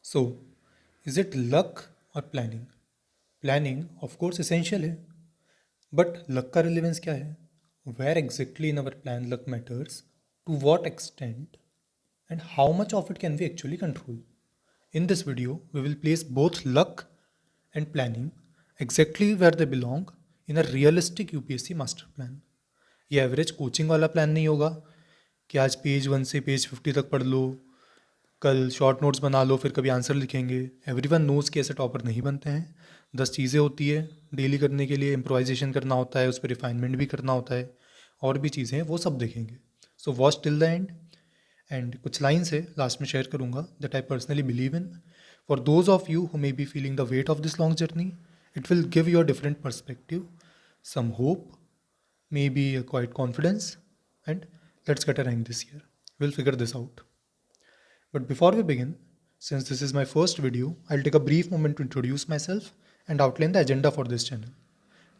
So, is it luck or planning? Planning, of course, essential है, but luck का relevance क्या है? Where exactly in our plan luck matters? To what extent? And how much of it can we actually control? In this video, we will place both luck and planning exactly where they belong in a realistic UPSC master plan. ये average coaching वाला plan नहीं होगा कि आज page 1 से page 50 तक पढ़ लो, कल शॉर्ट नोट्स बना लो, फिर कभी आंसर लिखेंगे। एवरीवन नोज़ कि ऐसे टॉपर नहीं बनते हैं। 10 चीज़ें होती है डेली करने के लिए, इम्प्रोवाइजेशन करना होता है, उस पर रिफाइनमेंट भी करना होता है, और भी चीज़ें हैं, वो सब देखेंगे। So watch till the end. And कुछ लाइन्स है लास्ट में शेयर करूँगा that I personally believe in for those of you who may be feeling the weight of this long journey. It will give you a different perspective, some hope, maybe a quiet confidence, and let's get a rank this year. We'll figure this out. But before we begin, since this is my first video, I'll take a brief moment to introduce myself and outline the agenda for this channel.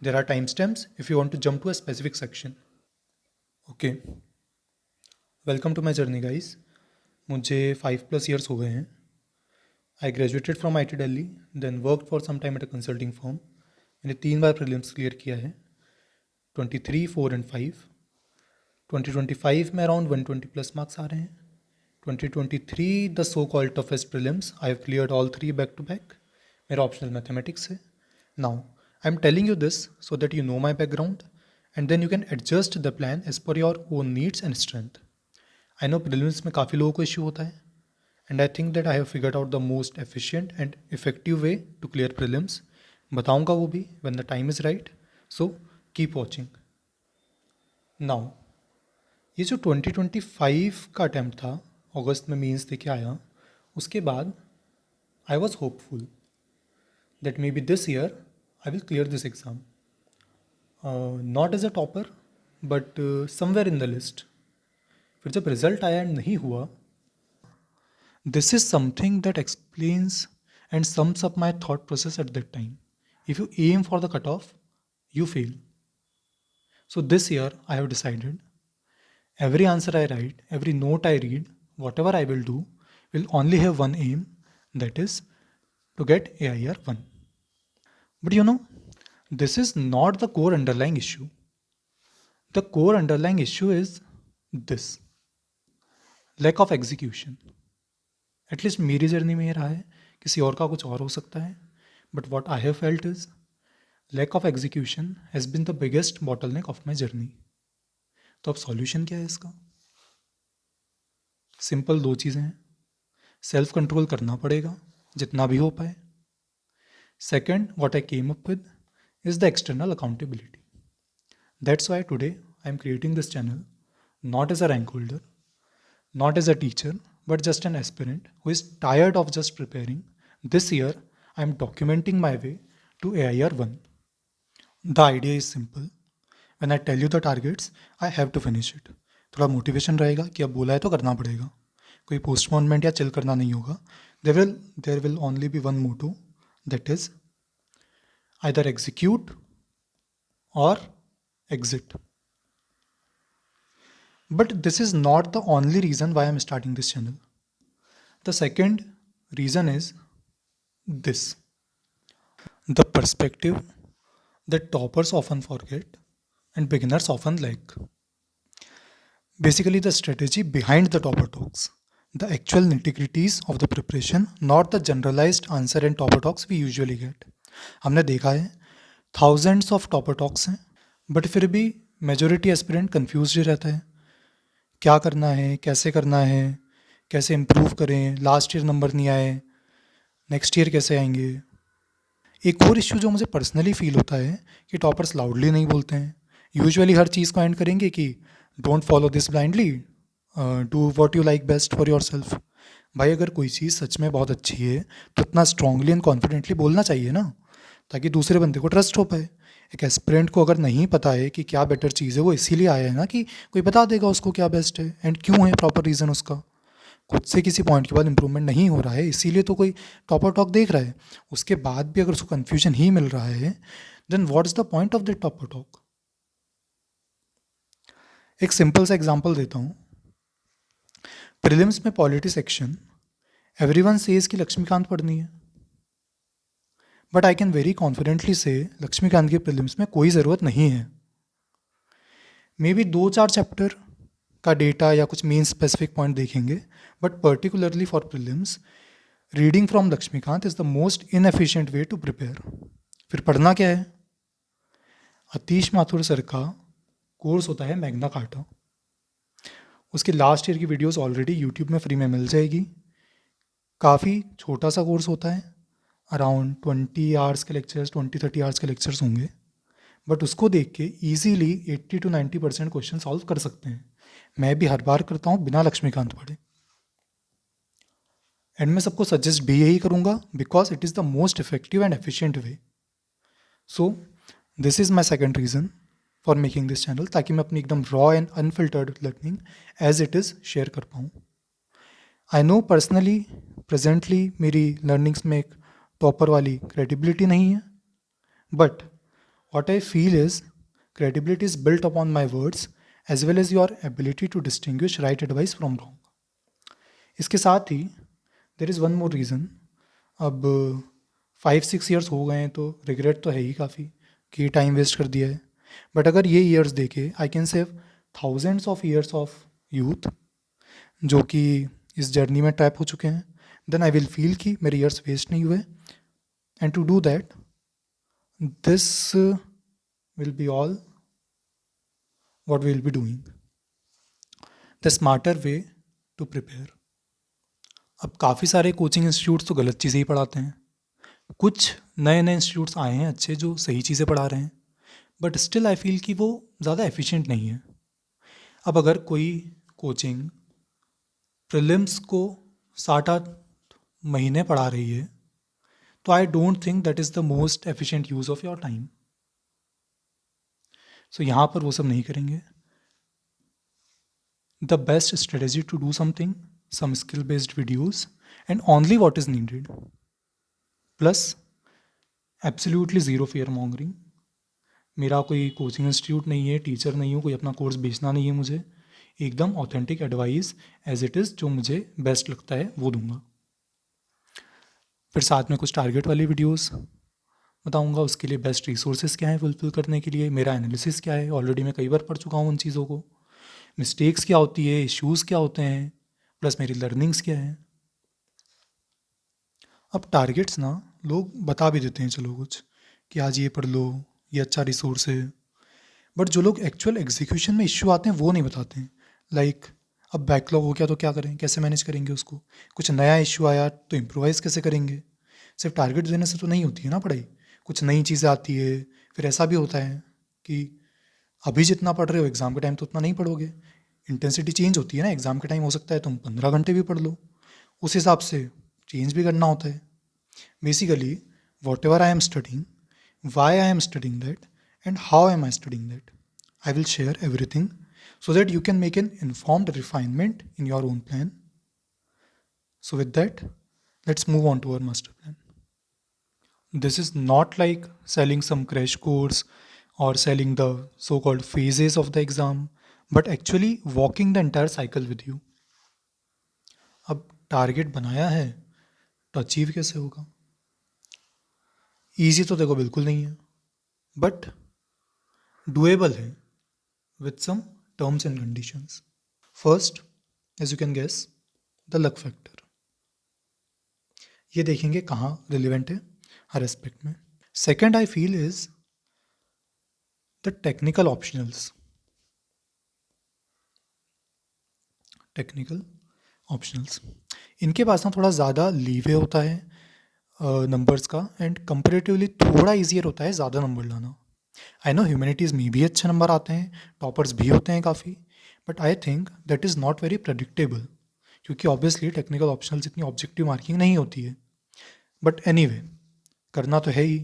There are timestamps if you want to jump to a specific section. Okay, welcome to my journey, guys. मुझे 5+ years हो गए हैं. I graduated from IT Delhi, then worked for some time at a consulting firm. मैंने 3 बार prelims clear किया है, 23, 4 and 5. 2025 में around 120+ marks आ रहे हैं. 2023 the so called toughest prelims, I have cleared all 3 back to back. मेरा optional mathematics है. Now I am telling you this so that you know my background and then you can adjust the plan as per your own needs and strength. I know prelims में काफ़ी लोगों को issue होता है, and I think that I have figured out the most efficient and effective way to clear prelims. बताऊँगा वो भी when the time is right. So keep watching. Now ये जो 2025 का अटैम्प्ट था, अगस्त में मीन्स दे के आया, उसके बाद I was hopeful that maybe this year I will clear this exam. Not as a topper but somewhere in the list. फिर जब रिजल्ट आया एंड नहीं हुआ, this is something that explains and sums up my thought process at that time. If you am for the cut off, you fail. So this year I have decided every answer I write, every note I read, whatever I will do will only have one aim, that is to get AIR 1. But you know, this is not the core underlying issue. The core underlying issue is this lack of execution. At least मेरी journey में ये रहा है, किसी और का कुछ और हो सकता है, but what I have felt is lack of execution has been the biggest bottleneck of my journey. तो अब सॉल्यूशन क्या है इसका? सिंपल 2 चीज़ें हैं. सेल्फ कंट्रोल करना पड़ेगा जितना भी हो पाए. Second, what I came up with is the external accountability. That's why today I am creating this channel, not as a rank holder, not as a teacher, but just an aspirant who is tired of just preparing. This year, I am documenting my way to AIR 1. The idea is simple. When I tell you the targets, I have to finish it. थोड़ा motivation रहेगा कि अब बोला है तो करना पड़ेगा. कोई पोस्टपोनमेंट या चिल करना नहीं होगा. There will only be one motto, that is either execute or exit. But this is not the only reason why I'm starting this channel. The second reason is this: the perspective that toppers often forget and beginners often lack. Basically, the strategy behind the topper talks, the actual nitty-gritties of the preparation, not the generalized answer and topper talks we usually get. हमने देखा है thousands of topper talks हैं, but फिर भी majority aspirant confuse ही रहता है. क्या करना है, कैसे करना है, कैसे इम्प्रूव करें, लास्ट ईयर नंबर नहीं आए, नेक्स्ट ईयर कैसे आएंगे. एक और इश्यू जो मुझे पर्सनली फील होता है कि टॉपर्स लाउडली नहीं बोलते हैं. यूजुअली हर चीज़ को एंड करेंगे कि don't follow this blindly, do what you like best for your self. भाई अगर कोई चीज़ सच में बहुत अच्छी है तो इतना स्ट्रांगली एंड कॉन्फिडेंटली बोलना चाहिए ना, ताकि दूसरे बंदे को ट्रस्ट हो पाए. एक एस्पिरेंट को अगर नहीं पता है कि क्या बेटर चीज़ है, वो इसीलिए आया है ना कि कोई बता देगा उसको क्या बेस्ट है एंड क्यों है, प्रॉपर रीज़न उसका. खुद से किसी पॉइंट के बाद इंप्रूवमेंट नहीं हो रहा है, इसीलिए तो कोई टॉपर टॉक देख रहा है. उसके बाद भी अगर उसको कन्फ्यूजन ही मिल रहा है, then what is the point of the topper talk. एक सिंपल सा एग्जांपल देता हूँ. प्रीलिम्स में पॉलिटी सेक्शन एवरीवन सेज कि लक्ष्मीकांत पढ़नी है, but I can very confidently say Laxmikanth के प्रीलिम्स में कोई ज़रूरत नहीं है। मे बी 2-4 चैप्टर का डेटा या कुछ मेन स्पेसिफिक पॉइंट देखेंगे, but particularly for prelims reading from Laxmikanth is the most inefficient way to prepare. फिर पढ़ना क्या है? अतीश माथुर सर का कोर्स होता है मैग्ना कार्टा, उसके लास्ट ईयर की वीडियोस ऑलरेडी यूट्यूब में फ्री में मिल जाएगी। काफ़ी छोटा सा कोर्स होता है, अराउंड 20 आवर्स के लेक्चर्स, 20-30 आवर्स के लेक्चर्स होंगे, बट उसको देख के ईजीली 80-90% क्वेश्चन सॉल्व कर सकते हैं। मैं भी हर बार करता हूँ बिना लक्ष्मीकांत पढ़े, एंड मैं सबको सजेस्ट भी यही करूँगा because it is the most effective and efficient way. So this is my second reason for making this channel, ताकि मैं अपनी एकदम raw and unfiltered learning as it is share कर पाऊँ। आई नो पर्सनली प्रेजेंटली मेरी learnings में एक topper वाली क्रेडिबिलिटी नहीं है, but what I feel is credibility is built upon my words as well as your ability to distinguish right advice from wrong. इसके साथ ही there is one more reason. अब 5-6 ईयर्स हो गए हैं तो रिग्रेट तो है ही काफ़ी कि टाइम वेस्ट कर दिया है, बट अगर ये ईयर्स देखे I can save thousands of years of youth जो कि इस जर्नी में ट्रैप हो चुके हैं, देन आई विल फील कि मेरे ईयर्स वेस्ट नहीं हुए। And to do that this will be all what we will be doing. The smarter way to prepare. अब काफ़ी सारे कोचिंग इंस्टीट्यूट्स तो गलत चीज़ें ही पढ़ाते हैं, कुछ नए नए इंस्टीट्यूट्स आए हैं अच्छे जो सही चीज़ें पढ़ा रहे हैं, बट स्टिल आई फील कि वो ज़्यादा एफिशिएंट नहीं है। अब अगर कोई कोचिंग प्रीलिम्स को 7-8 महीने पढ़ा रही है तो I don't think that is the most efficient use of your time. So यहाँ पर वो सब नहीं करेंगे। The best strategy to do something, some skill based videos and only what is needed, plus absolutely zero fear mongering। मेरा कोई coaching institute नहीं है, टीचर नहीं हूँ, कोई अपना कोर्स बेचना नहीं है मुझे, एकदम authentic advice as it is जो मुझे बेस्ट लगता है वो दूंगा। फिर साथ में कुछ टारगेट वाली वीडियोस बताऊंगा, उसके लिए बेस्ट रिसोर्सेज क्या है फुलफिल करने के लिए, मेरा एनालिसिस क्या है, ऑलरेडी मैं कई बार पढ़ चुका हूँ उन चीज़ों को, मिस्टेक्स क्या होती है, इश्यूज़ क्या होते हैं, प्लस मेरी लर्निंग्स क्या है। अब टारगेट्स ना लोग बता भी देते हैं चलो कुछ कि आज ये पढ़ लो, ये अच्छा रिसोर्स है, बट जो लोग एक्चुअल एग्जीक्यूशन में इश्यू आते हैं वो नहीं बताते हैं। लाइक अब बैकलॉग हो गया तो क्या करें, कैसे मैनेज करेंगे उसको, कुछ नया इश्यू आया तो इम्प्रोवाइज़ कैसे करेंगे। सिर्फ टारगेट देने से तो नहीं होती है ना पढ़ाई, कुछ नई चीज़ें आती है। फिर ऐसा भी होता है कि अभी जितना पढ़ रहे हो एग्ज़ाम के टाइम तो उतना नहीं पढ़ोगे, इंटेंसिटी चेंज होती है ना, एग्ज़ाम के टाइम हो सकता है तुम 15 घंटे भी पढ़ लो, उस हिसाब से चेंज भी करना होता है। Basically, whatever I am studying, why I am studying that, and how am I studying that, I will share everything so that you can make an informed refinement in your own plan. So, with that, let's move on to our master plan. This is not like selling some crash course or selling the so called phases of the exam, but actually walking the entire cycle with you. अब target बनाया है तो achieve कैसे होगा? Easy तो देखो बिल्कुल नहीं है, बट डुएबल है with some terms and conditions. First, as you can guess, the luck factor. ये देखेंगे कहाँ रिलेवेंट है हर एस्पेक्ट में। Second I feel is the technical optionals. Technical optionals इनके पास ना थोड़ा ज़्यादा लीवे होता है नंबर्स का, एंड कंपेरेटिवली थोड़ा ईजियर होता है ज़्यादा नंबर लाना। आई नो ह्यूमैनिटीज़ में भी अच्छे नंबर आते हैं, टॉपर्स भी होते हैं काफ़ी, but I think that is not very predictable, क्योंकि ऑब्वियसली टेक्निकल ऑप्शनल्स इतनी ऑब्जेक्टिव मार्किंग नहीं होती है। बट एनीवे करना तो है ही।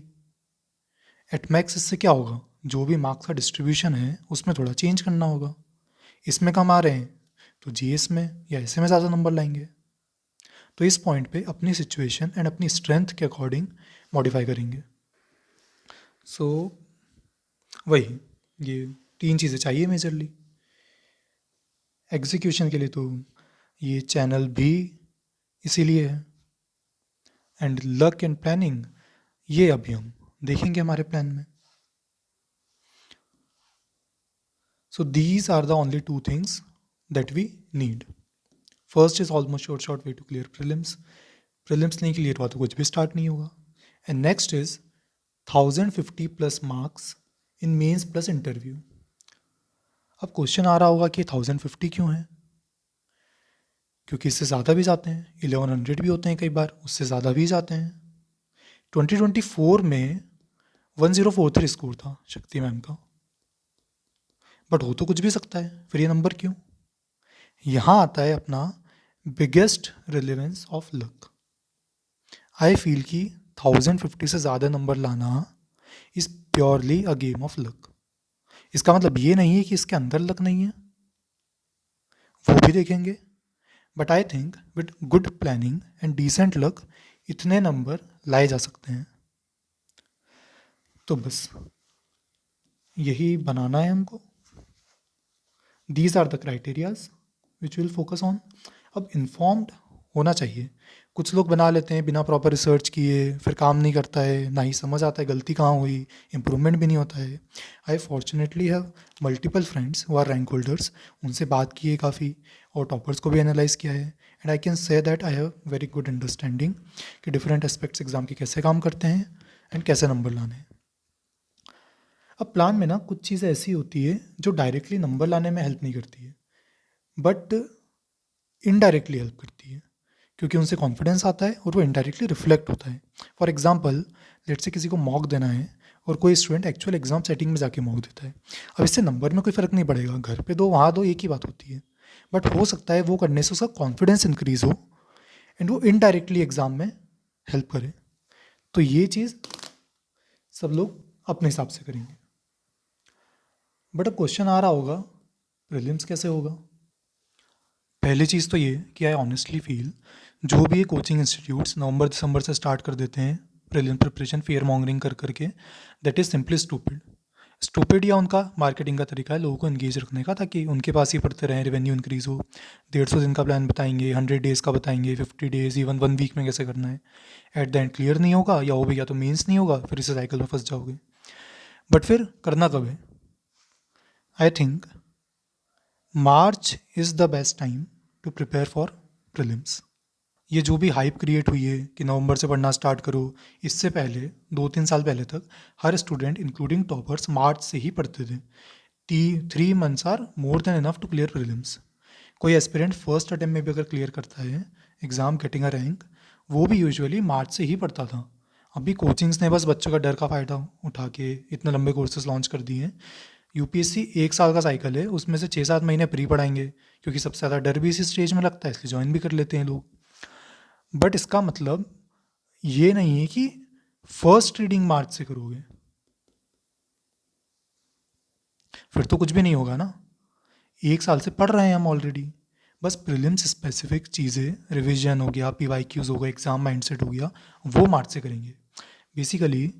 एट मैक्स इससे क्या होगा, जो भी मार्क्स का डिस्ट्रीब्यूशन है उसमें थोड़ा चेंज करना होगा। इसमें कम आ रहे हैं तो जीएस में या ऐसे में ज़्यादा नंबर लाएंगे। तो इस पॉइंट पे अपनी सिचुएशन एंड अपनी स्ट्रेंथ के अकॉर्डिंग मॉडिफाई करेंगे। सो वही ये 3 चीज़ें चाहिए मेजरली एग्जीक्यूशन के लिए। तो ये चैनल भी इसीलिए है। एंड लक एंड प्लानिंग, ये अभी हम देखेंगे हमारे प्लान में। So these are the only two things that we need. First is almost short way to clear prelims. Prelims नहीं क्लियर हुआ तो कुछ भी स्टार्ट नहीं होगा। And next is 1050 plus marks in mains plus interview. अब question आ रहा होगा कि 1050 क्यों है? क्योंकि इससे ज़्यादा भी जाते हैं, 1100 भी होते हैं कई बार, उससे ज़्यादा भी जाते हैं। 2024 में 1043 स्कोर था शक्ति मैम का, बट हो तो कुछ भी सकता है, फिर ये नंबर क्यों? यहाँ आता है अपना biggest relevance of luck. I feel कि 1050 से ज़्यादा नंबर लाना is purely a game of luck. इसका मतलब ये नहीं है कि इसके अंदर लक नहीं है, वो भी देखेंगे, but I think with good planning and decent luck इतने नंबर लाए जा सकते हैं। तो बस यही बनाना है हमको। These are the criterias which will focus on. अब इन्फॉर्म्ड होना चाहिए। कुछ लोग बना लेते हैं बिना प्रॉपर रिसर्च किए, फिर काम नहीं करता है, ना ही समझ आता है गलती कहाँ हुई, इम्प्रूवमेंट भी नहीं होता है। I fortunately have multiple friends who are rank holders, उनसे बात की है काफ़ी, और टॉपर्स को भी एनालाइज किया है। And I can say that I have very good understanding कि डिफरेंट एस्पेक्ट्स एग्जाम के कैसे काम करते हैं एंड कैसे नंबर लाने हैं। अब प्लान में ना कुछ चीज़ें ऐसी होती है जो डायरेक्टली नंबर लाने में हेल्प नहीं करती है, बट इनडायरेक्टली हेल्प करती है, क्योंकि उनसे कॉन्फिडेंस आता है और वो इनडायरेक्टली रिफ्लेक्ट होता है। फॉर एग्जाम्पल, लेट से किसी को मॉक देना है और कोई स्टूडेंट एक्चुअल एग्जाम सेटिंग में जाके मॉक देता है। अब इससे नंबर में कोई फ़र्क नहीं पड़ेगा, घर पे दो वहाँ दो एक ही बात होती है, बट हो सकता है वो करने से उसका कॉन्फिडेंस इंक्रीज़ हो एंड वो इनडायरेक्टली एग्ज़ाम में हेल्प करे। तो ये चीज़ सब लोग अपने हिसाब से करेंगे। बट अब क्वेश्चन आ रहा होगा, प्रीलिम्स कैसे होगा? पहली चीज़ तो ये कि आई ऑनेस्टली फील जो भी ये कोचिंग इंस्टीट्यूट्स नवंबर दिसंबर से स्टार्ट कर देते हैं प्रीलिम प्रिपरेशन फेयर मॉन्गरिंग कर करके, that is simply stupid. Stupid या उनका मार्केटिंग का तरीका है लोगों को एंगेज रखने का, ताकि उनके पास ही पढ़ते रहें, रेवेन्यू इंक्रीज़ हो। 150 दिन का प्लान बताएंगे, 100 डेज़ का बताएंगे, 50 डेज़, इवन 1 वीक में कैसे करना है। एट द एंड क्लियर नहीं होगा, या हो भी गया तो मीन्स नहीं होगा, फिर इस साइकिल में फंस जाओगे। बट फिर करना कब है? I think March is the best time to prepare for prelims. ये जो भी हाइप क्रिएट हुई है कि नवंबर से पढ़ना स्टार्ट करो, इससे पहले 2-3 साल पहले तक हर स्टूडेंट इंक्लूडिंग टॉपर्स मार्च से ही पढ़ते थे। 3 months are more than enough to clear prelims. कोई एस्पिरेंट फर्स्ट अटेम्प्ट में भी अगर क्लियर करता है एग्ज़ाम गेटिंग अ रैंक, वो भी यूजुअली मार्च से ही पढ़ता था। अभी कोचिंग्स ने बस बच्चों का डर का फ़ायदा उठा के इतने लंबे कोर्सेज लॉन्च कर दिए हैं। यूपीएससी 1 साल का साइकिल है, उसमें से 6-7 महीने प्री पढ़ाएंगे, क्योंकि सबसे ज़्यादा डर भी इसी स्टेज में लगता है, इसलिए ज्वाइन भी कर लेते हैं लोग। बट इसका मतलब ये नहीं है कि फर्स्ट रीडिंग मार्च से करोगे, फिर तो कुछ भी नहीं होगा ना। 1 साल से पढ़ रहे हैं हम ऑलरेडी, बस प्रीलिम्स स्पेसिफिक चीज़ें, रिवीजन हो गया, पीवाईक्यूज हो गया, एग्ज़ाम माइंडसेट हो गया, वो मार्च से करेंगे। बेसिकली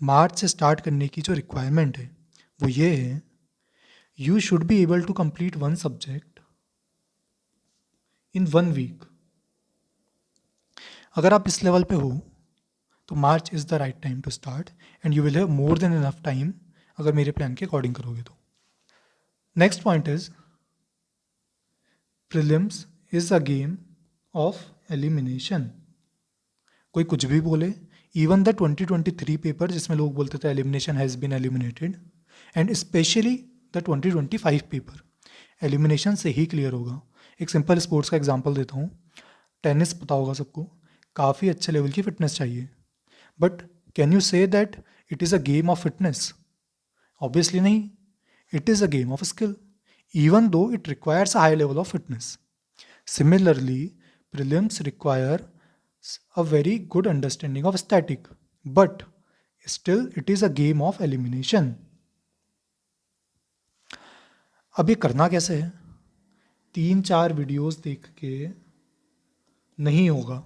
मार्च से स्टार्ट करने की जो रिक्वायरमेंट है वो ये है, you should be able to complete one subject in 1 week. अगर आप इस लेवल पे हो तो March is the right time to start, and you will have more than enough time अगर मेरे प्लान के अकॉर्डिंग करोगे तो। Next point is prelims is a game of elimination. कोई कुछ भी बोले, इवन द 2023 पेपर जिसमें लोग बोलते थे elimination has been eliminated, and specially the 2025 paper elimination से ही क्लियर होगा। एक सिंपल स्पोर्ट्स का एग्जांपल देता हूँ। टेनिस पता होगा सबको, काफ़ी अच्छे लेवल की फिटनेस चाहिए, but can you say that it is a game of fitness? Obviously नहीं, it is a game of skill, even though it requires a high level of fitness. Similarly, prelims require a very good understanding of static, but still it is a game of elimination. अब ये करना कैसे है? 3-4 videos देख के नहीं होगा,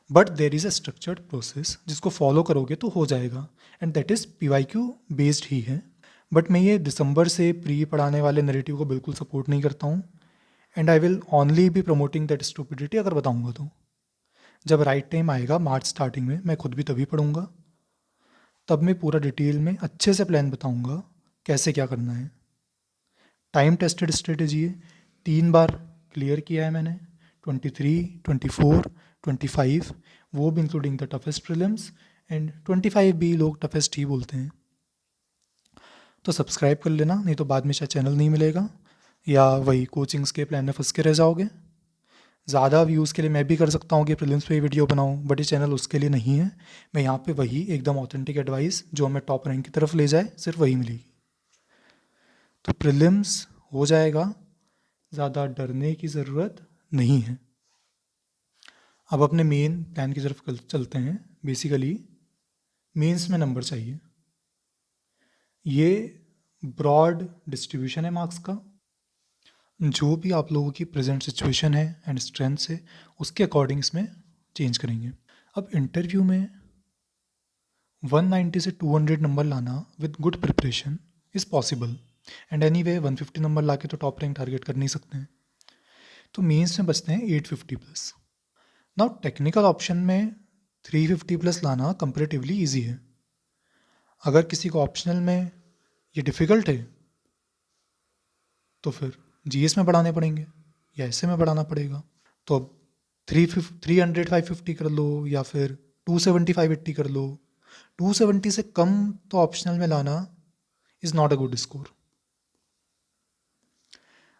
but there is a structured process जिसको फॉलो करोगे तो हो जाएगा, and that is PYQ based ही है। बट मैं ये दिसंबर से प्री पढ़ाने वाले नैरेटिव को बिल्कुल सपोर्ट नहीं करता हूँ, and I will only be promoting that stupidity अगर बताऊंगा तो। जब राइट टाइम आएगा मार्च स्टार्टिंग में, मैं खुद भी तभी पढ़ूंगा, तब मैं पूरा डिटेल में अच्छे से प्लान बताऊंगा कैसे क्या करना है। टाइम टेस्टेड स्ट्रेटेजी है, 3 बार क्लियर किया है मैंने, 23, 24, 25, वो भी including the toughest prelims, and 25 भी लोग टफेस्ट ही बोलते हैं। तो सब्सक्राइब कर लेना, नहीं तो बाद में शायद चैनल नहीं मिलेगा या वही कोचिंग्स के प्लान में फंस के रह जाओगे। ज़्यादा व्यूज़ के लिए मैं भी कर सकता हूँ कि प्रीलिम्स पे वीडियो बनाऊँ, बट ये चैनल उसके लिए नहीं है। मैं यहाँ पे वही एकदम ऑथेंटिक एडवाइस जो हमें टॉप रैंक की तरफ ले जाए, सिर्फ वही मिलेगी। तो प्रीलिम्स हो जाएगा, ज़्यादा डरने की ज़रूरत नहीं है। अब अपने मेन प्लान की तरफ चलते हैं। बेसिकली मेंस में नंबर चाहिए, ये ब्रॉड डिस्ट्रीब्यूशन है मार्क्स का। जो भी आप लोगों की प्रेजेंट सिचुएशन है एंड स्ट्रेंथ्स है, उसके अकॉर्डिंग इसमें चेंज करेंगे। अब इंटरव्यू में 190 से 200 नंबर लाना with good preparation is possible, and anyway 150 number ला के तो टॉप रैंक टारगेट कर नहीं सकते हैं। तो मेंस में बचते हैं 850 प्लस। नाउ टेक्निकल ऑप्शन में 350 प्लस लाना कंपेरेटिवली ईजी है। अगर किसी को ऑप्शनल में ये डिफ़िकल्ट है तो फिर जीएस में बढ़ाने पड़ेंगे या ऐसे में बढ़ाना पड़ेगा। तो अब 300 550 कर लो या फिर 270 580 कर लो। 270 से कम तो ऑप्शनल में लाना is not a good score.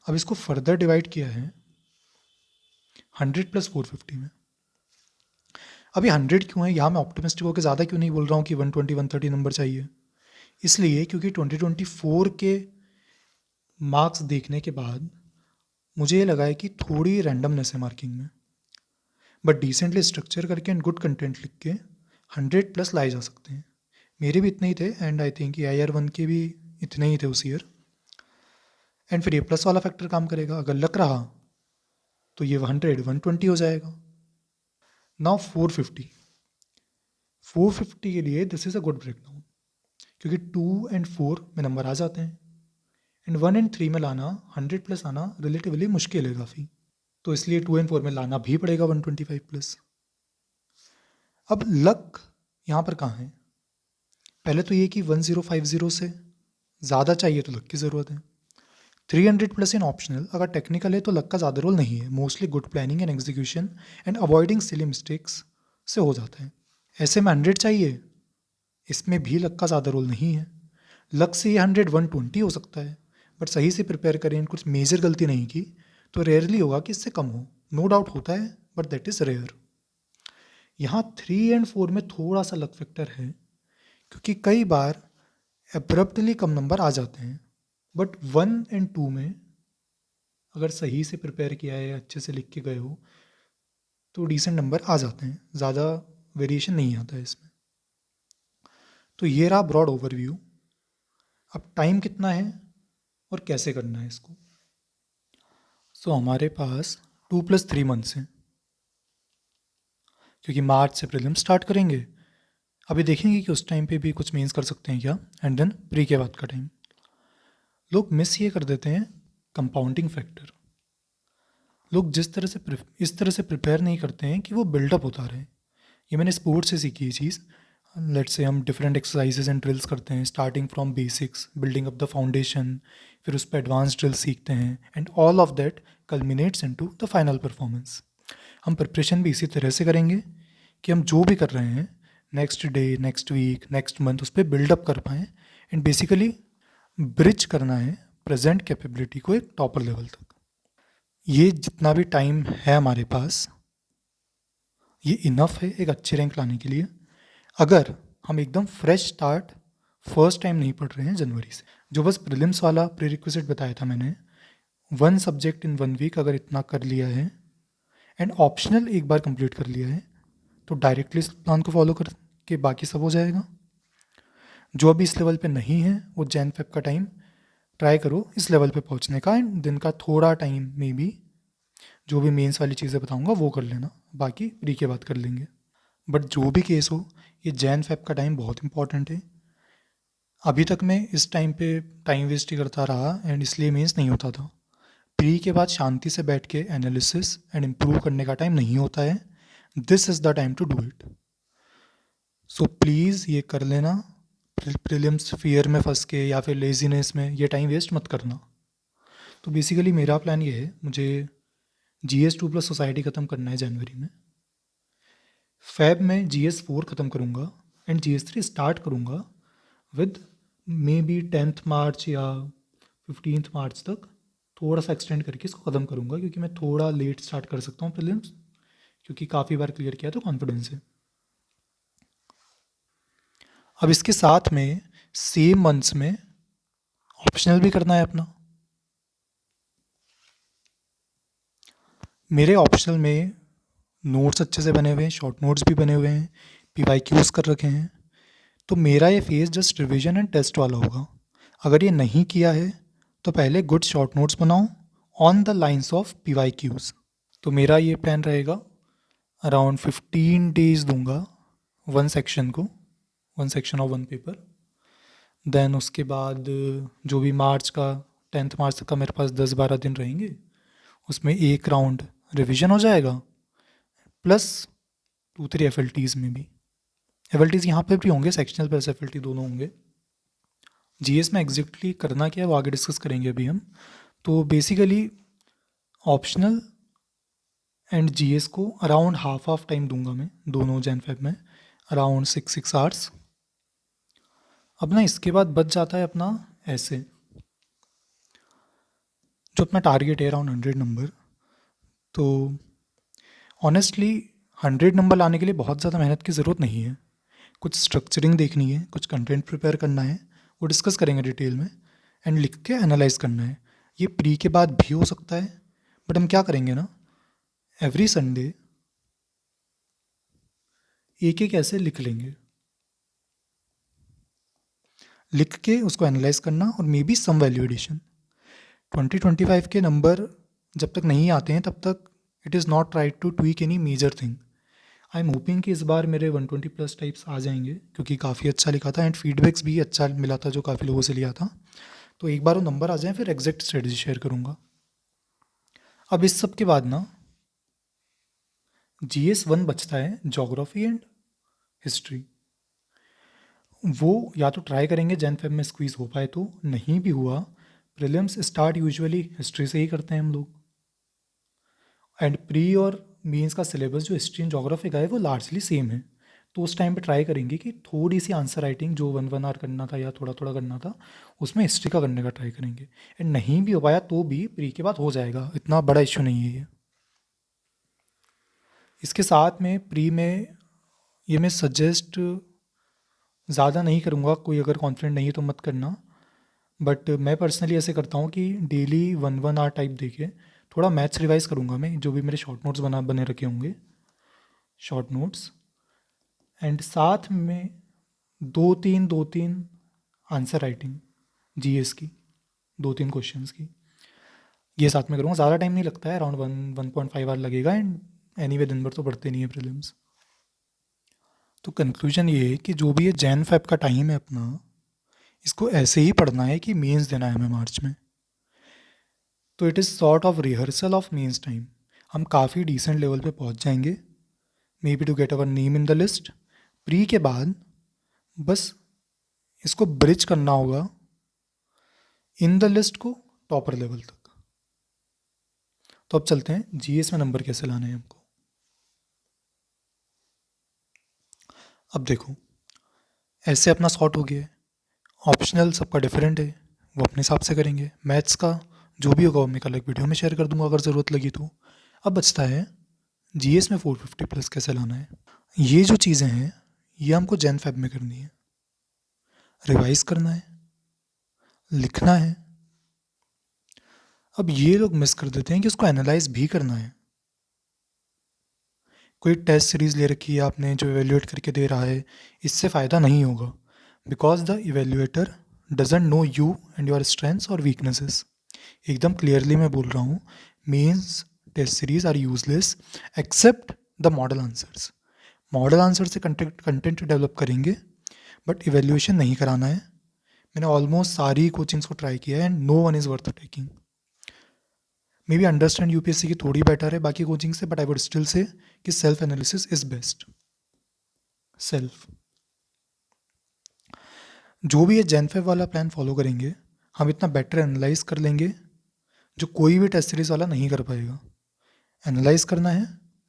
अब इसको फर्दर डिवाइड किया है 100 प्लस 450 में। अभी 100 क्यों है, यहाँ मैं ऑप्टिमिस्टिक होकर ज़्यादा क्यों नहीं बोल रहा हूँ कि 120 130 नंबर चाहिए, इसलिए क्योंकि 2024 के मार्क्स देखने के बाद मुझे ये लगा है कि थोड़ी रैंडमनेस है मार्किंग में, बट डिसेंटली स्ट्रक्चर करके एंड गुड कंटेंट लिख के 100 प्लस लाए जा सकते हैं। मेरे भी इतने ही थे, एंड आई थिंक AIR 1 के भी इतने ही थे उस ईयर। एंड फिर ये प्लस वाला फैक्टर काम करेगा, अगर लक रहा तो ये 100 120 हो जाएगा। नाउ 450 के लिए this is a good breakdown, क्योंकि 2 एंड 4 में नंबर आ जाते हैं, एंड 1 एंड 3 में लाना 100 प्लस आना रिलेटिवली मुश्किल है काफ़ी, तो इसलिए 2 एंड 4 में लाना भी पड़ेगा 125 प्लस। अब लक यहाँ पर कहाँ है? पहले तो ये कि 1050 से ज़्यादा चाहिए तो लक की ज़रूरत है। 300 प्लस इन ऑप्शनल अगर टेक्निकल है तो लक का ज़्यादा रोल नहीं है, mostly good planning and execution and avoiding silly mistakes से हो जाता है। ऐसे में 100 चाहिए, इसमें भी लक का ज़्यादा रोल नहीं है। लक से ये 100 120 हो सकता है, बट सही से प्रिपेयर करें, कुछ मेजर गलती नहीं की तो रेयरली होगा कि इससे कम हो। नो डाउट होता है, बट दैट इज़ रेयर। यहाँ 3 एंड 4 में थोड़ा सा लक फैक्टर है, क्योंकि कई बार एब्रप्टली कम नंबर आ जाते हैं, बट 1 एंड 2 में अगर सही से प्रिपेयर किया है, अच्छे से लिख के गए हो, तो डिसेंट नंबर आ जाते हैं, ज़्यादा वेरिएशन नहीं आता है इसमें। तो ये रहा ब्रॉड ओवरव्यू। अब टाइम कितना है और कैसे करना है इसको। सो हमारे पास 2 + 3 मंथ्स हैं, क्योंकि मार्च से प्रीलिम्स स्टार्ट करेंगे। अभी देखेंगे कि उस टाइम पे भी कुछ मेंस कर सकते हैं क्या, एंड देन प्री के बाद का टाइम। लोग मिस ये कर देते हैं कंपाउंडिंग फैक्टर। लोग इस तरह से प्रिपेयर नहीं करते हैं कि वो बिल्डअप होता रहे। ये मैंने स्पोर्ट्स से सीखी ये चीज़। लेट्स से हम डिफरेंट एक्सरसाइजेज एंड ड्रिल्स करते हैं, starting from basics, building up the foundation, फिर उस पर एडवांस ड्रिल सीखते हैं, and all of that कल्मिनेट्स into the final performance. हम प्रिपरेशन भी इसी तरह से करेंगे कि हम जो भी कर रहे हैं next day, next week, next month उस पर बिल्डअप कर पाएँ, एंड बेसिकली ब्रिज करना है प्रेजेंट कैपेबिलिटी को एक टॉपर लेवल तक। ये जितना भी टाइम है हमारे पास, ये इनफ है एक अच्छे रैंक लाने के लिए, अगर हम एकदम फ्रेश स्टार्ट फर्स्ट टाइम नहीं पढ़ रहे हैं जनवरी से। जो बस प्रीलिम्स वाला प्रीरिक्विजिट बताया था मैंने, 1 सब्जेक्ट इन 1 वीक अगर इतना कर लिया है एंड ऑप्शनल एक बार कंप्लीट कर लिया है, तो डायरेक्टली इस प्लान को फॉलो करके बाकी सब हो जाएगा। जो अभी इस लेवल पे नहीं है, वो जैन फेब का टाइम ट्राई करो इस लेवल पे पहुंचने का, एंड दिन का थोड़ा टाइम में भी जो भी मेंस वाली चीज़ें बताऊंगा वो कर लेना, बाकी प्री के बाद कर लेंगे। बट जो भी केस हो, ये जैन फेब का टाइम बहुत इंपॉर्टेंट है। अभी तक मैं इस टाइम पे टाइम वेस्ट ही करता रहा, एंड इसलिए मेंस नहीं होता था। प्री के बाद शांति से बैठ के एनालिसिस एंड इम्प्रूव करने का टाइम नहीं होता है. This is the time to do it. So please ये कर लेना. प्रीलिम्स फियर में फंस के या फिर लेजीनेस में ये टाइम वेस्ट मत करना. तो बेसिकली मेरा प्लान ये है, मुझे GS 2 प्लस सोसाइटी ख़त्म करना है जनवरी में. फेब में GS 4 ख़त्म करूँगा एंड GS 3 स्टार्ट करूँगा विद मे बी 10th मार्च या 15th मार्च तक थोड़ा सा एक्सटेंड करके इसको ख़त्म करूँगा, क्योंकि मैं थोड़ा लेट स्टार्ट कर सकता हूँ प्रीलिम्स, क्योंकि काफ़ी बार क्लियर किया तो कॉन्फिडेंस है. अब इसके साथ में सेम मंथ्स में ऑप्शनल भी करना है अपना. मेरे ऑप्शनल में नोट्स अच्छे से बने हुए हैं, शॉर्ट नोट्स भी बने हुए हैं, PYQs कर रखे हैं. तो मेरा ये phase just revision and test वाला होगा. अगर ये नहीं किया है तो पहले गुड शॉर्ट नोट्स बनाओ on the lines of PYQs. तो मेरा ये प्लान रहेगा, अराउंड 15 डेज़ दूंगा वन सेक्शन को, one section of one paper. Then उसके बाद जो भी मार्च का 10th मार्च तक का मेरे पास 10-12 दिन रहेंगे, उसमें एक राउंड रिवीजन हो जाएगा प्लस 2-3 FLTs में भी. FLTs यहाँ पे भी होंगे, सेक्शनल प्लस FLT दोनों होंगे. GS में एग्जैक्टली करना क्या है वो आगे डिस्कस करेंगे अभी हम. तो बेसिकली ऑप्शनल एंड GS को अराउंड हाफ टाइम दूंगा मैं दोनों जैन फेब में, अराउंड 6 आवर्स. अब ना इसके बाद बच जाता है अपना ऐसे, जो अपना टारगेट है अराउंड 100 नंबर. तो ऑनेस्टली 100 नंबर लाने के लिए बहुत ज़्यादा मेहनत की ज़रूरत नहीं है. कुछ स्ट्रक्चरिंग देखनी है, कुछ कंटेंट प्रिपेयर करना है, वो डिस्कस करेंगे डिटेल में, एंड लिख के एनालाइज करना है. ये प्री के बाद भी हो सकता है, बट हम क्या करेंगे ना, एवरी संडे एक एक ऐसे लिख लेंगे, लिख के उसको एनालाइज करना और maybe some value addition. 2025 के नंबर जब तक नहीं आते हैं तब तक it is not right to tweak any major thing. I am hoping कि इस बार मेरे 120 प्लस टाइप्स आ जाएंगे, क्योंकि काफ़ी अच्छा लिखा था एंड फीडबैक्स भी अच्छा मिला था जो काफ़ी लोगों से लिया था. तो एक बार वो नंबर आ जाए फिर एग्जैक्ट स्ट्रेटजी शेयर करूँगा. अब इस सब के बाद ना GS 1 बचता है, जोग्राफी एंड हिस्ट्री. वो या तो ट्राई करेंगे जैन फेब में स्क्वीज़ हो पाए, तो नहीं भी हुआ प्रीलिम्स स्टार्ट यूजुअली हिस्ट्री से ही करते हैं हम लोग. एंड प्री और मेंस का सिलेबस जो हिस्ट्री एंड जोग्राफी का है वो लार्जली सेम है. तो उस टाइम पे ट्राई करेंगे कि थोड़ी सी आंसर राइटिंग जो 1-1 आवर करना था या थोड़ा थोड़ा करना था, उसमें हिस्ट्री का करने का ट्राई करेंगे. एंड नहीं भी हो पाया तो भी प्री के बाद हो जाएगा, इतना बड़ा इश्यू नहीं है ये. इसके साथ में प्री में ये मैं सजेस्ट ज़्यादा नहीं करूँगा, कोई अगर कॉन्फिडेंट नहीं है तो मत करना, बट मैं पर्सनली ऐसे करता हूँ कि डेली 1-1 आवर टाइप देके थोड़ा मैथ्स रिवाइज करूँगा मैं, जो भी मेरे शॉर्ट नोट्स बने रखे होंगे, शॉर्ट नोट्स. एंड साथ में दो तीन आंसर राइटिंग GS की, 2-3 क्वेश्चंस की, ये साथ में करूँगा. ज़्यादा टाइम नहीं लगता है, अराउंड 1-1.5 आवर लगेगा. एंड एनीवे दिन भर तो पढ़ते नहीं है प्रीलिम्स. तो कंक्लूजन ये है कि जो भी ये जैन फेब का टाइम है अपना, इसको ऐसे ही पढ़ना है कि मेंस देना है हमें मार्च में. तो it is sort of rehearsal of mains time. हम काफ़ी डिसेंट लेवल पे पहुंच जाएंगे, maybe to get our name in the list. Pre के बाद बस इसको ब्रिज करना होगा इन द लिस्ट को टॉपर लेवल तक. तो अब चलते हैं GS में नंबर कैसे लाने हैं हमको. अब देखो, ऐसे अपना सॉर्ट हो गया है. ऑप्शनल सबका डिफरेंट है, वो अपने हिसाब से करेंगे. मैथ्स का जो भी होगा वो मैं कल एक वीडियो में शेयर कर दूंगा अगर ज़रूरत लगी तो. अब बचता है GS में 450 प्लस कैसे लाना है. ये जो चीज़ें हैं ये हमको जैन फेब में करनी है. रिवाइज करना है, लिखना है. अब ये लोग मिस कर देते हैं कि उसको एनालाइज भी करना है. कोई टेस्ट सीरीज़ ले रखी है आपने जो एवेल्यूएट करके दे रहा है, इससे फ़ायदा नहीं होगा, because the evaluator doesn't know you and your strengths और वीकनेसेस. एकदम क्लियरली मैं बोल रहा हूँ, mains test series are useless except the model answers. Model answer से कंटेंट डेवलप करेंगे, बट इवेल्यूएशन नहीं कराना है. मैंने ऑलमोस्ट सारी कोचिंग्स को ट्राई किया है and no one is worth taking. Maybe understand UPSC की थोड़ी बेटर है बाकी कोचिंग से, but I would still say कि self analysis is best. Self जो भी ये जेन 5 वाला प्लान फॉलो करेंगे, हम इतना बेटर एनालाइज कर लेंगे जो कोई भी टेस्ट सीरीज वाला नहीं कर पाएगा। एनालाइज करना है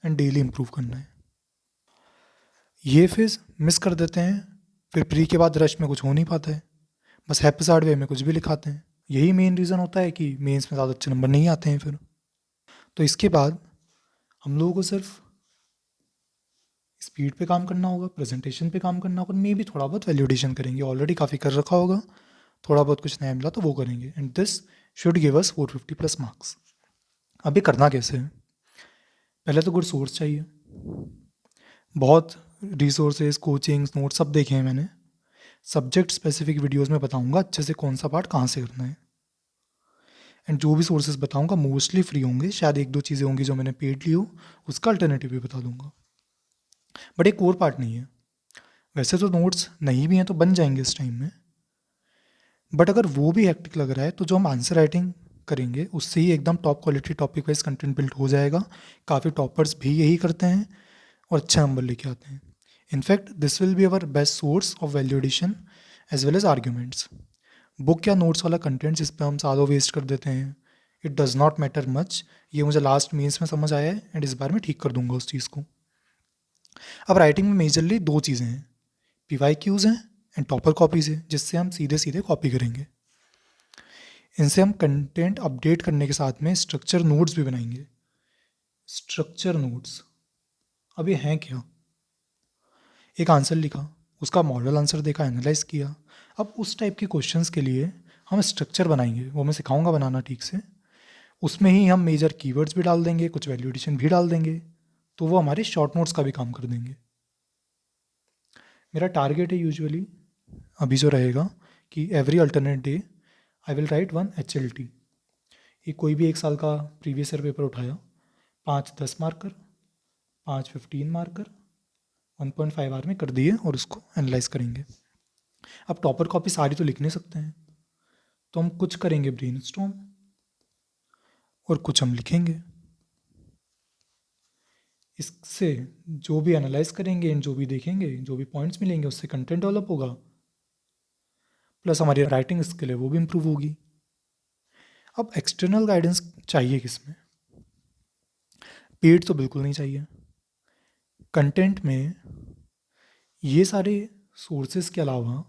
एंड डेली इम्प्रूव करना है। ये फेज मिस कर देते हैं, फिर प्री के बाद रश में कुछ हो नहीं पाता है, बस हैप्पीसार्ड वे में कुछ भी लिखाते हैं। यही मेन रीज़न होता है कि मेंस में ज़्यादा अच्छे नंबर नहीं आते हैं फिर। तो इसके बाद हम लोगों को सिर्फ स्पीड पे काम करना होगा, प्रेजेंटेशन पे काम करना होगा, मे भी थोड़ा बहुत वैल्यूडेशन करेंगे, ऑलरेडी काफ़ी कर रखा होगा, थोड़ा बहुत कुछ नया मिला तो वो करेंगे, and this should give us 450 plus marks. अभी करना कैसे है? पहले तो गुड सोर्स चाहिए। बहुत रिसोर्सेज, कोचिंग्स, नोट्स सब देखे हैं मैंने। सब्जेक्ट स्पेसिफिक वीडियोस में बताऊंगा अच्छे से कौन सा पार्ट कहाँ से करना है, एंड जो भी सोर्सेज बताऊंगा मोस्टली फ्री होंगे, शायद एक दो चीज़ें होंगी जो मैंने पेड ली हो, उसका अल्टरनेटिव भी बता दूंगा, बट एक कोर पार्ट नहीं है। वैसे तो नोट्स नहीं भी हैं तो बन जाएंगे इस टाइम में, बट अगर वो भी हेक्टिक लग रहा है तो जो हम आंसर राइटिंग करेंगे उससे ही एकदम top quality topic wise content build हो जाएगा। काफ़ी टॉपर्स भी यही करते हैं और अच्छा नंबर लेके आते हैं। In fact this will be our best source of value addition as well as arguments. Book या नोट्स वाला कंटेंट जिस पे हम सालों वेस्ट कर देते हैं, it does not matter much. ये मुझे लास्ट मीन्स में समझ आया है एंड इस बार मैं ठीक कर दूंगा उस चीज़ को। अब राइटिंग में मेजरली दो चीज़ें हैं, PYQs हैं एंड टॉपर कॉपीज़ है, जिससे हम सीधे सीधे कॉपी करेंगे। इनसे हम कंटेंट अपडेट करने के साथ में स्ट्रक्चर नोट्स भी बनाएंगे। स्ट्रक्चर नोट्स अब ये हैं क्या? एक आंसर लिखा, उसका मॉडल आंसर देखा, एनालाइज किया, अब उस टाइप के क्वेश्चंस के लिए हम स्ट्रक्चर बनाएंगे, वो मैं सिखाऊंगा बनाना ठीक से। उसमें ही हम मेजर कीवर्ड्स भी डाल देंगे, कुछ वैल्यू एडिशन भी डाल देंगे, तो वो हमारे शॉर्ट नोट्स का भी काम कर देंगे। मेरा टारगेट है यूजुअली अभी जो रहेगा कि every alternate day I will write 1 HLT। ये कोई भी एक साल का प्रीवियस ईयर पेपर उठाया, 5 10 मार्कर, 5 15 मार्कर 1.5 आवर में कर दिए और उसको एनालाइज करेंगे। अब टॉपर कॉपी सारी तो लिख नहीं सकते हैं, तो हम कुछ करेंगे ब्रेनस्टॉर्म और कुछ हम लिखेंगे। इससे जो भी एनालाइज करेंगे एंड जो भी देखेंगे, जो भी पॉइंट्स मिलेंगे, उससे कंटेंट डेवलप होगा, प्लस हमारी राइटिंग स्किल है वो भी इम्प्रूव होगी। अब एक्सटर्नल गाइडेंस चाहिए किसमें? पेड तो बिल्कुल नहीं चाहिए। कंटेंट में ये सारे सोर्सेज के अलावा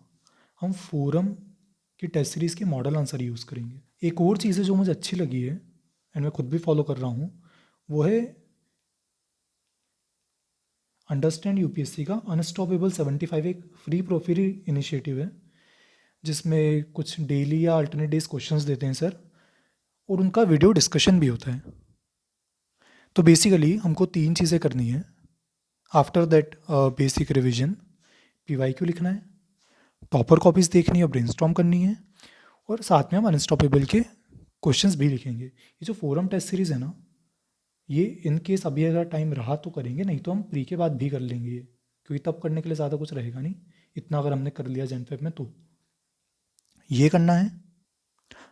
हम फोरम की टेस्ट सीरीज़ के मॉडल आंसर यूज़ करेंगे। एक और चीज़ है जो मुझे अच्छी लगी है एंड मैं खुद भी फॉलो कर रहा हूँ, वो है अंडरस्टैंड यूपीएससी का अनस्टॉपेबल 75, एक फ्री इनिशिएटिव है जिसमें कुछ डेली या अल्टरनेट डेज क्वेश्चंस देते हैं सर, और उनका वीडियो डिस्कशन भी होता है। तो बेसिकली हमको 3 चीज़ें करनी है। After that basic revision, PYQ लिखना है, टॉपर कॉपीज़ देखनी है, ब्रेनस्टॉर्म करनी है, और साथ में हम अनस्टॉपेबल के क्वेश्चंस भी लिखेंगे। ये जो फोरम टेस्ट सीरीज़ है ना, ये इन केस अभी अगर टाइम रहा तो करेंगे, नहीं तो हम प्री के बाद भी कर लेंगे ये, क्योंकि तब करने के लिए ज़्यादा कुछ रहेगा नहीं, इतना अगर हमने कर लिया जेन 5 में तो ये करना है।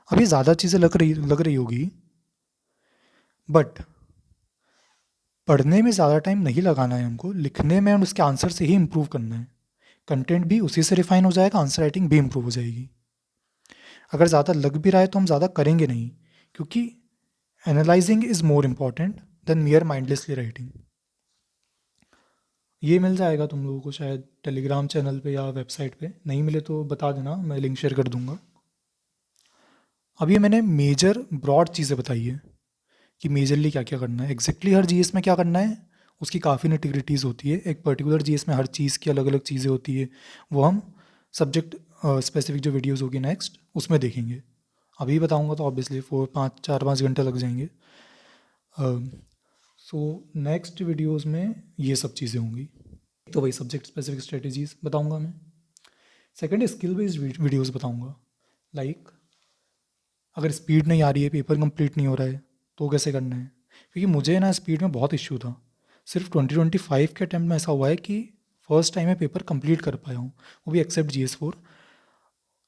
अभी ज़्यादा चीज़ें लग रही होगी, बट पढ़ने में ज़्यादा टाइम नहीं लगाना है हमको, लिखने में और उसके आंसर से ही इम्प्रूव करना है। कंटेंट भी उसी से रिफाइन हो जाएगा, आंसर राइटिंग भी इम्प्रूव हो जाएगी। अगर ज़्यादा लग भी रहा है तो हम ज़्यादा करेंगे नहीं, क्योंकि analysing is more important than मियर mindlessly writing. ये मिल जाएगा तुम लोगों को शायद टेलीग्राम चैनल पे या वेबसाइट पे, नहीं मिले तो बता देना, मैं लिंक शेयर कर दूंगा। अभी मैंने मेजर ब्रॉड चीज़ें बताई है कि मेजरली क्या क्या करना है, एग्जैक्टली हर जीएस में क्या करना है उसकी काफ़ी निटिग्रिटीज़ होती है। एक पर्टिकुलर जीएस में हर चीज़ की अलग अलग चीज़ें होती है, वो हम सब्जेक्ट स्पेसिफिक जो वीडियोज़ होगी नेक्स्ट उसमें देखेंगे। अभी बताऊंगा तो ऑब्वियसली 4 5 4 5 घंटे लग जाएंगे। सो नेक्स्ट वीडियोज़ में ये सब चीज़ें होंगी। तो वही सब्जेक्ट स्पेसिफिक स्ट्रेटजीज बताऊंगा मैं। सेकंड स्किल बेस्ड वीडियोज़ बताऊंगा, लाइक अगर स्पीड नहीं आ रही है, पेपर कंप्लीट नहीं हो रहा है तो कैसे करना है, क्योंकि मुझे ना स्पीड में बहुत इश्यू था। सिर्फ 2025 के अटैम्प्ट में ऐसा हुआ है कि फर्स्ट टाइम मैं पेपर कंप्लीट कर पाया हूँ, वो भी एक्सेप्ट GS4,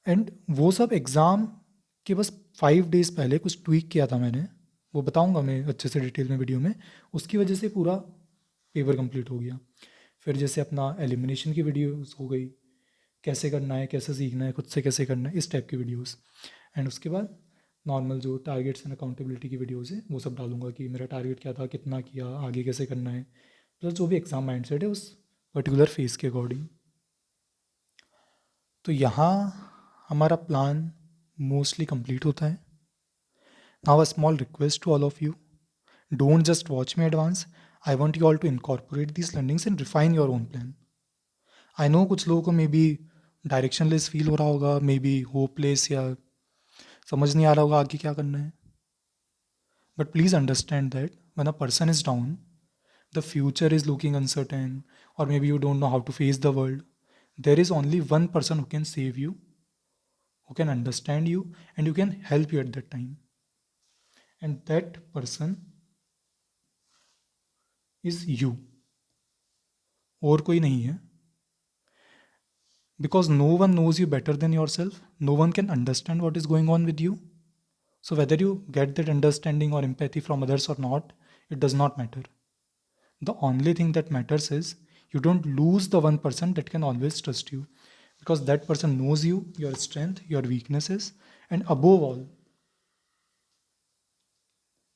एंड वो सब एग्ज़ाम के बस 5 डेज़ पहले कुछ ट्वीक किया था मैंने, वो बताऊंगा मैं अच्छे से डिटेल में वीडियो में। उसकी वजह से पूरा पेपर कंप्लीट हो गया। फिर जैसे अपना एलिमिनेशन की वीडियोस हो गई, कैसे करना है, कैसे सीखना है, खुद से कैसे करना है, इस टाइप की वीडियोस। एंड उसके बाद नॉर्मल जो टारगेट्स एंड अकाउंटेबिलिटी की वीडियोस है वो सब डालूंगा कि मेरा टारगेट क्या था, कितना किया, आगे कैसे करना है, प्लस जो भी एग्ज़ाम माइंडसेट है उस पर्टिकुलर फेज़ के अकॉर्डिंग। तो यहाँ हमारा प्लान मोस्टली कंप्लीट होता है। Now a small request to all of you, don't just watch me advance. I want you all to incorporate these learnings and refine your own plan. I know कुछ लोगों को may be directionless feel हो रहा होगा, may be hopeless, या समझ नहीं आ रहा होगा आगे क्या करना है। But please understand that when a person is down, the future is looking uncertain, or maybe you don't know how to face the world, there is only one person who can save you, who can understand you, and who can help you at that time. And that person is you, और कोई नहीं है। Because no one knows you better than yourself, no one can understand what is going on with you. So, whether you get that understanding or empathy from others or not, it does not matter. The only thing that matters is you don't lose the one person that can always trust you, because that person knows you, your strength, your weaknesses, and above all,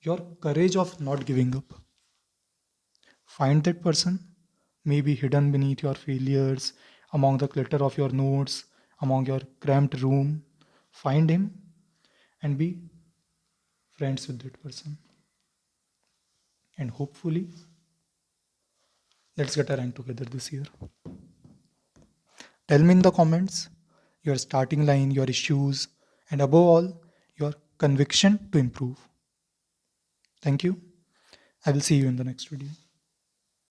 your courage of not giving up. Find that person, maybe hidden beneath your failures, among the clutter of your notes, among your cramped room. Find him and be friends with that person. And hopefully, let's get a rank together this year. Tell me in the comments your starting line, your issues, and above all, your conviction to improve. Thank you. I will see you in the next video.